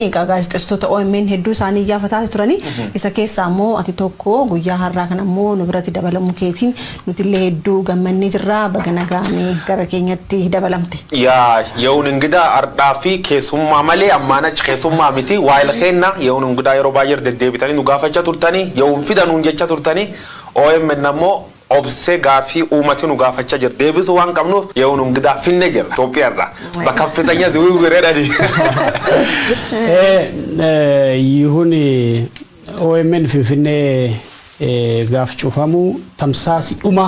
gaazexeessitoota OMN hedduu isaanii iyyafataa turani isa keessaa immoo ati tokko guyyaa har'aa kana immoo nu biratti dabalamu keetiin nuti illee hedduu gammannee jirra baganagaan gara keenyatti dabalamte. Yihun Ingidaa ardhaa fi keessummaa malee ammaan achi keessummaa miti waa'ee keenna Yihun Ingidaa yeroo baay'ee deddeebitanii nu gaafachaa turtanii Yihun fidanuun jecha turtanii OMN ammoo obse gaafi uumati nu gaafachaa jira deebisu waan qabnuuf Yihun Ingidaa finne jira Itoophiyaarra bakka fitanya ziwi wireedhani. Yihun OMN finne gaaf cufamu tamsaasi dhuma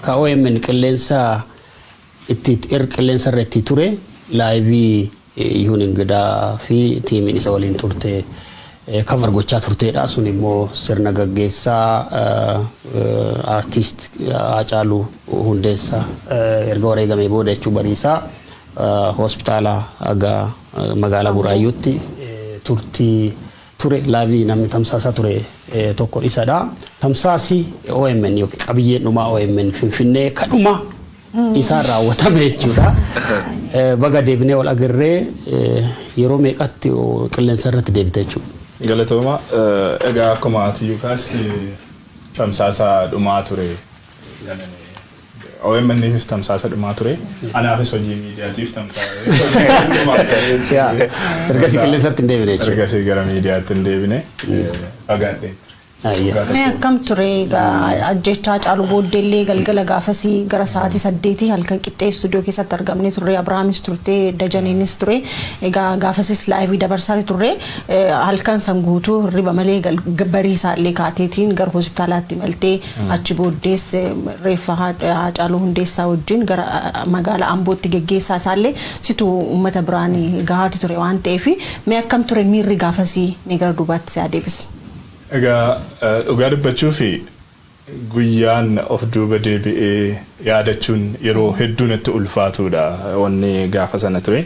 ka OMN qilleensa itti qilleensa irratti ture live Yihun Ingidaa fi tiimiin isa waliin turte cover gochaa turteedha sun immoo sirna gaggeessaa artist Hacaaluu Hundeessaa erga wareegamee booda jechuu bariisaa hospitaala aga magaalaa Buraayyuutti turtii ture live namni tamsaasa ture tokko isadha tamsaasi OMN yookiin qabiyyeen dhumaa OMN finfinnee kadhuma isa raawwatame jechuudha baga deebinee wal agarree yeroo meeqatti qilleensa irratti deebite jechuudha. Galatoma egaa akkuma ati yukaasti tamsaasa dhumaa ture OMN nifis tamsaasa dhumaa ture anaafis hojii miidiyaatiif tamsaasa ergasii qilleensatti hin deebine jechuudha. Ergasii gara miidiyaatti hin deebine fagaadhe. Mee akkam ture ajjechaa Hacaaluu booddeellee galgala gaafasii gara sa'aatii 8 halkan qixxee stuudiyoo keessatti argamne turre Abrahaamis turte Dajaneenis ture egaa gaafasis laayivii dabarsaa turre halkan san guutuu riba malee barii isaallee kaateetiin gara hospitaalaatti maltee achi booddees reeffa Hacaaluu Hundeessaa wajjin gara magaalaa Ambootti geggeessaa isaallee situ uummata biraan gahaati ture waan ta'eef mee akkam ture miirri gaafasii mee gara duubaatti si adeebis. Egaa dhugaa dubbachuu fi guyyaan of duuba deebi'ee yaadachuun yeroo hedduu natti ulfaatudha wanni gaafa sana ture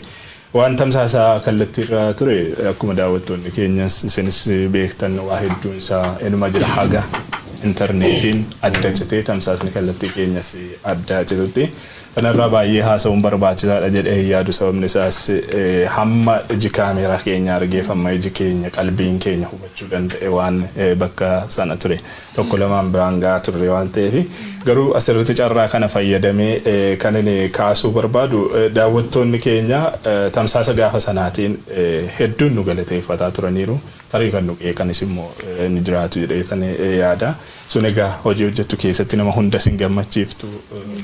waan tamsaasaa kallattii irra ture akkuma daawwattoonni keenyas isinis beektan waa hedduun isaa inuma jira haga internetiin adda citee tamsaasni kallattii keenyas adda citutti sanarraa baay'ee haasa'uun barbaachisaadha jedhee yaadu sababni isaas hamma iji kaameeraa keenya argeeffama iji keenya qalbiin keenya hubachuu danda'e waan bakka sana ture tokko lamaan biraan gahaa turre waan ta'eef garuu asirratti carraa kana fayyadamee kan inni kaasuu barbaadu daawwattoonni keenya tamsaasa gaafa sanaatiin hedduun nu galateeffataa turaniiru tarii kan nu qeeqanis immoo ni jiraatu jedheetan yaada sun egaa hojii hojjettu keessatti nama hundas hin gammachiiftu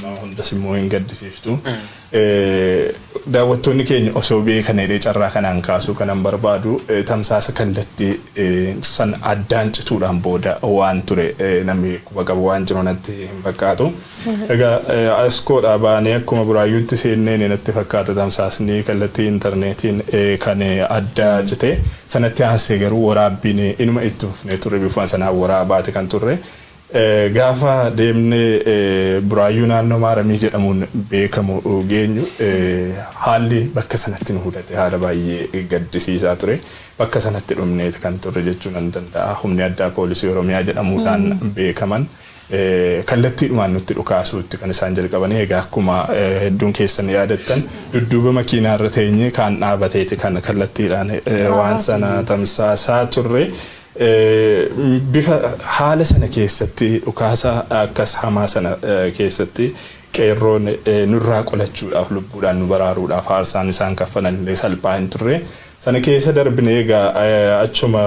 nama hundas immoo hin gaddisiiftu daawwattoonni keenya osoo beekan hidhee carraa kanaan kaasuu kanan barbaadu tamsaasa kallattii san addaan cituudhaan booda waan ture namni quba qabu waan jiru natti hin fakkaatu egaa askoodhaa baanee akkuma Buraayyuutti seenneen natti fakkaata tamsaasni kallattii interneetiin kan adda cite sanatti aansee garuu waraabbiin inuma itti fufnee turre bifaan sanaan waraabaati kan turre gaafa deemnee Buraayyuu naannoo Maaramii jedhamuun beekamu geenyu haalli bakka sanatti nu hudate haala baay'ee gaddisiisaa ture bakka sanatti dhumneeti kan turre jechuun nan danda'a humni addaa poolisii Oromiyaa jedhamuudhaan beekaman kallattiidhumaan nutti dhukaasuutti kan isaan jalqabanii egaa akkuma hedduun keessan yaadattan dudduuba makiinaarra teenye kan dhaabateeti kan kallattiidhaan waan sana tamsaasaa turre bifa haala sana keessatti dhukaasa akkas hamaa sana keessatti qeerroon nurraa qolachuudhaaf lubbuudhaan nu baraaruudhaaf aarsaan isaan kaffalan illee salphaa hin turre sana keessa darbine egaa achuma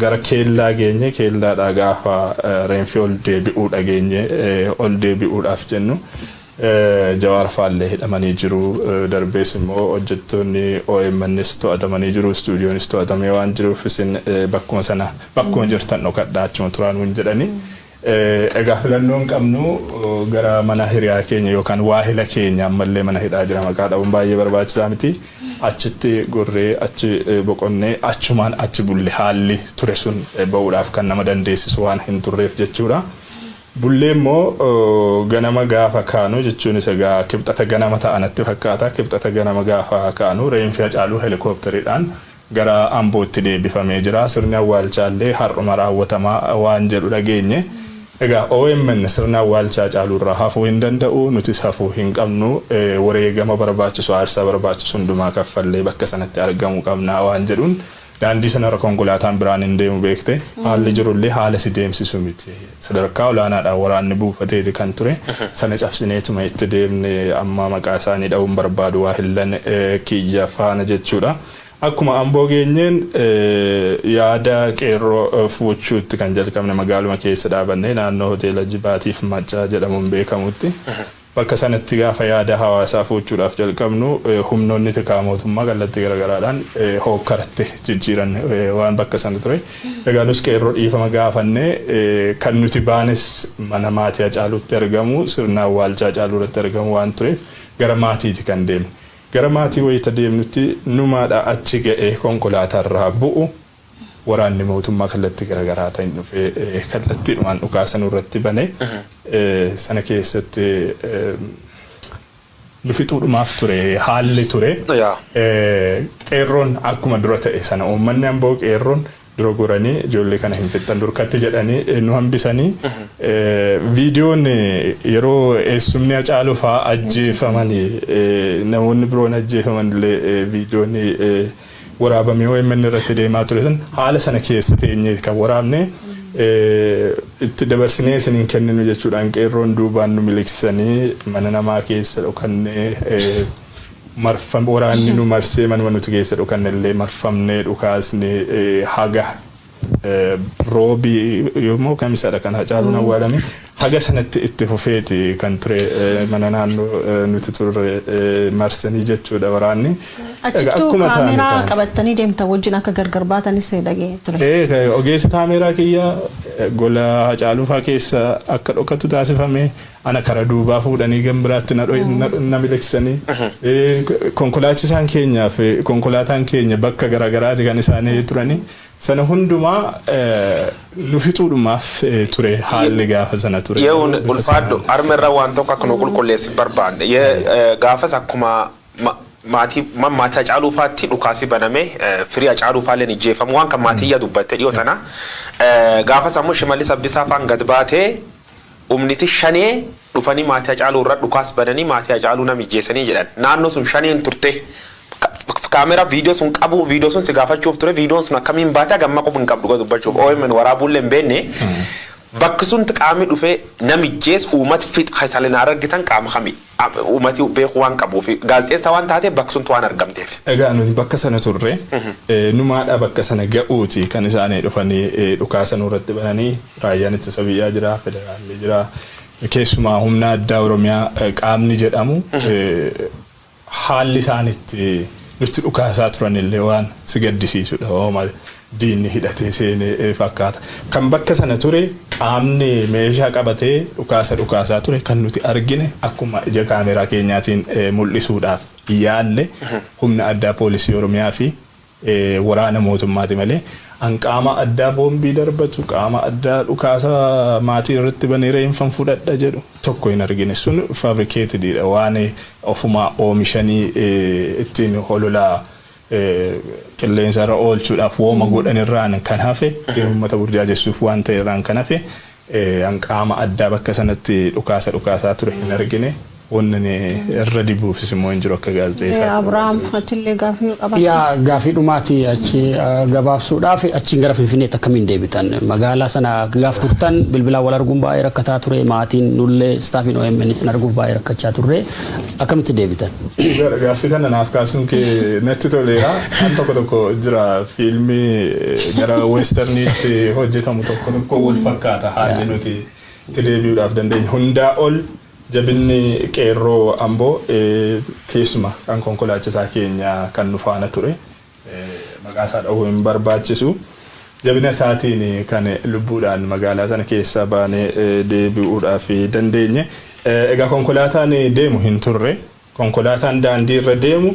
gara keellaa geenye keellaadhaa gaafa reenfi ol deebi'uudha geenye ol deebi'uudhaaf jennu Jawaar Faallee hidhamanii jiru darbees immoo hojjettoonni OMNs to'atamanii jiru stuudiyoonis to'atamee waan jiruuf isin bakkuma sana bakkuma jirtan dhokadhaa achuma turaan hin jedhani egaa filannoon qabnu gara mana hiriyaa keenya yookaan waahila keenya ammallee mana hidhaa jira maqaa dhabuun baay'ee barbaachisaa miti achitti gorree achi boqonnee achumaan achi bulle haalli ture sun ba'uudhaaf kan nama dandeessisu waan hin turreef jechuudha. Bullee immoo ganama gaafa kaanu jechuun isa gaa kibxata ganama ta'anatti fakkaata kibxata ganama gaafa kaanu reenfi Hacaaluu helikooppitariidhaan gara Ambootti deebifamee jira sirni awwaalchaallee har'uma raawwatamaa waan jedhu dhageenye Egaa OMN sirna awwaalchaa caalurraa hafuu hin danda'u nutis hafuu hin qabnu wareegama barbaachisu aarsaa barbaachisu hundumaa kaffallee bakka sanatti argamuu qabna waan jedhuun daandii sanarra konkolaataan biraan hin deemu beekte haalli jirullee haala si deemsisu miti sadarkaa olaanaadhaan waraanni buufateeti kan ture sana cabsineetuma itti deemne amma maqaa isaanii dha'uun barbaadu waa hillan kiyya faana jechuudha. Akkuma amboo geenyeen yaada qeerroo fuuchuutti kan jalqabne magaaluma keessa dhaabanne naannoo hoteela Jibaatiif Maccaa jedhamuun beekamutti bakka sanatti gaafa yaada hawaasaa fuuchuudhaaf jalqabnu humnoonni tikaa mootummaa kallattii garagaraadhaan hokkaratte jijjiiran waan bakka sana ture. Egaa nus qeerroo dhiifama gaafanne kan nuti baanes mana maatii Hacaaluutti argamu sirna awwaalchaa Hacaaluu irratti argamu waan tureef gara maatiiti kan deemne. Gara maatii wayita deemnutti numaadha achi ga'ee konkolaatarraa bu'u waraanni mootummaa kallattii garagaraa ta'in dhufee kallattiidhumaan dhukaasan irratti bane sana keessatti nu fixuudhumaaf ture haalli ture qeerroon akkuma dura ta'e sana uummanni amboo qeerroon dura goranii ijoollee kana hin fixan durkatti jedhanii nu hambisanii viidiyoon yeroo eessumni Hacaaluu fa'aa ajjeefamanii namoonni biroon ajjeefaman illee viidiyoon waraabamee OMN irratti deemaa ture san haala sana keessa teenyee kan waraabne itti dabarsinee isiniin kenninu jechuudhaan qeerroon duubaan nu miliqsanii mana namaa keessa dhokannee marfam waraanni nu marsee manuma nuti keessa dhokannellee marfamnee dhukaasne haga roobii yommuu kamisadha kan Hacaaluun awwaalame haga sanatti itti fufeeti kan ture mana naannoo nuti turre marsanii jechuudha waraanni. Achittuu kaameraa qabattanii deemta wajjin akka gargar baatanis dhagee ture. Ogeessi kaameraa kiyya gola Hacaaluu fa'aa keessa akka dhokatu taasifame ana kara duubaa fuudhanii gambiraatti na miliqsanii konkolaachisaan keenyaaf konkolaataan keenya bakka garagaraati kan isaanii turanii sana hundumaa nu fixuudhumaaf ture haalli gaafa sana ture. Yehuun ulfaadhu armerra waan tokko akka nu qulqulleessi barbaanne gaafas akkuma maatii Hacaaluu fa'aatti dhukaasi baname firii Hacaaluu fa'aaleen ijjeefamu waan kan maatii dubbatte dhiyoo tana gaafas ammoo Shimallis Abdiisaa fa'aan gad baatee umniti shanee dhufanii maatii Hacaaluu irra dhukaas bananii maatii Hacaaluu nam ijjeessanii jedhan naannoo sun shaneen turte kaamera viidiyoo sun qabu viidiyoo sun si gaafachuuf ture viidiyoon sun akkamiin baate gamma qofa hin qabdu dubbachuuf OMN waraabuullee hin beekne bakki sun qaamni dhufee namijjees uummata fixa hasalina argitan qaama kami uummati beeku waan qabuuf gaazexeessa waan taate bakki sun waan argamteef. Egaa nuti bakka sana turre numaadha bakka sana ga'uuti kan isaanii dhufanii dhukaasan irratti bananii raayyaan ittisa biyyaa jira federaalli jira keessumaa humna addaa Oromiyaa qaamni jedhamu haalli isaanitti nuti dhukaasaa turanillee waan si gaddisiisudha diinni hidhatee seenee fakkaata kan bakka sana ture qaamni meeshaa qabatee dhukaasaa ture kan nuti argine akkuma ija kaameraa keenyaatiin mul'isuudhaaf yaalle humna addaa poolisii Oromiyaa fi waraana mootummaati malee qaama addaa boombii darbatu qaama addaa dhukaasa maatii irratti banee reeffan fudhadha jedhu tokko hin argine sun fabrikeetididha waan ofuma oomishanii ittiin hololaa qilleensa irra oolchuudhaaf wooma godhan irraan kan hafe uummata burjaajessuuf waan ta'e irraan kan hafe qaama addaa bakka sanatti dhukaasaa ture hin argine wannani irra dibuufis immoo hin jiru akka gaazexeessaa. Abrahaam atillee gaafii qaba. Yaa gaafii dhumaati achi gabaabsuudhaaf achiin gara Finfinneetti akkamiin deebitan magaalaa sana gaaf turtan bilbilaa wal arguun baay'ee rakkataa ture maatiin nullee staafiin OMN sin arguuf baay'ee rakkachaa turre akkamitti deebitan. Gaafii kana naaf kaasuun kee natti toleera an tokko jira fiilmii gara westerniitti hojjetamu tokko wal fakkaata haalli nuti itti deebi'uudhaaf dandeenya hundaa ol. Jabinni qeerroo amboo keessuma kan konkolaachisaa keenya kan nu faana ture maqaa isaa dhahuu hin barbaachisu jabina isaatiin kan lubbuudhaan magaalaa sana keessa baanee deebi'uudhaaf dandeenye egaa konkolaataan deemu hin turre konkolaataan daandii irra deemu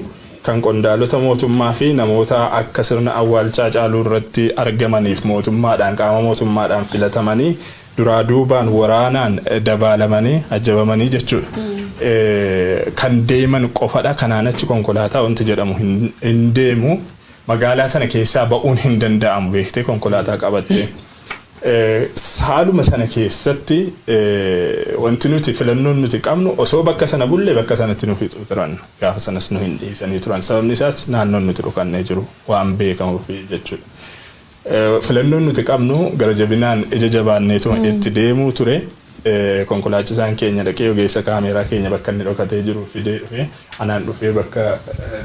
kan qondaalota mootummaa fi namoota akka sirna awwaalchaa Hacaaluu irratti argamaniif mootummaadhaan qaama mootummaadhaan filatamanii duraa duubaan waraanaan dabaalamanii ajjabamanii jechuudha. Kan deeman qofadha kanaan achi konkolaataa wanti jedhamu hin deemu magaalaa sana keessaa ba'uun hin danda'amu beektee konkolaataa qabattee Saaluma sana keessatti wanti nuti filannoon nuti qabnu osoo bakka sana bulle bakka sanatti nu fixu turan gaafa sanas nu hin dhiisanii turan sababni isaas naannoon nuti dhokannee jiru waan beekamuuf jechuudha. Filannoon nuti qabnu gara jabinaan ija jabaanneetuma itti deemuu ture. Konkolaachisaan keenya dhaqee ogeessa kaameeraa keenya bakka inni dhokatee jiru fidee dhufee anaan dhufee bakka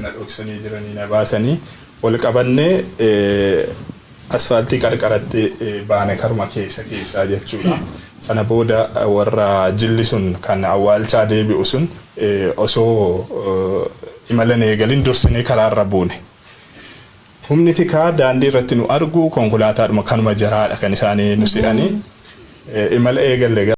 na dhoksanii jiranii na baasanii ol qabannee asfaaltii qarqaratti baane karuma keessaa jechuudha. Sana booda warra jilli sun kan awwaalchaa deebi'u sun osoo imalan eegalin dursinee karaarra buune. Humni tikaa daandii irratti nu argu konkolaataadhuma kanuma jaraadha kan isaanii nu si'anii imala eegalle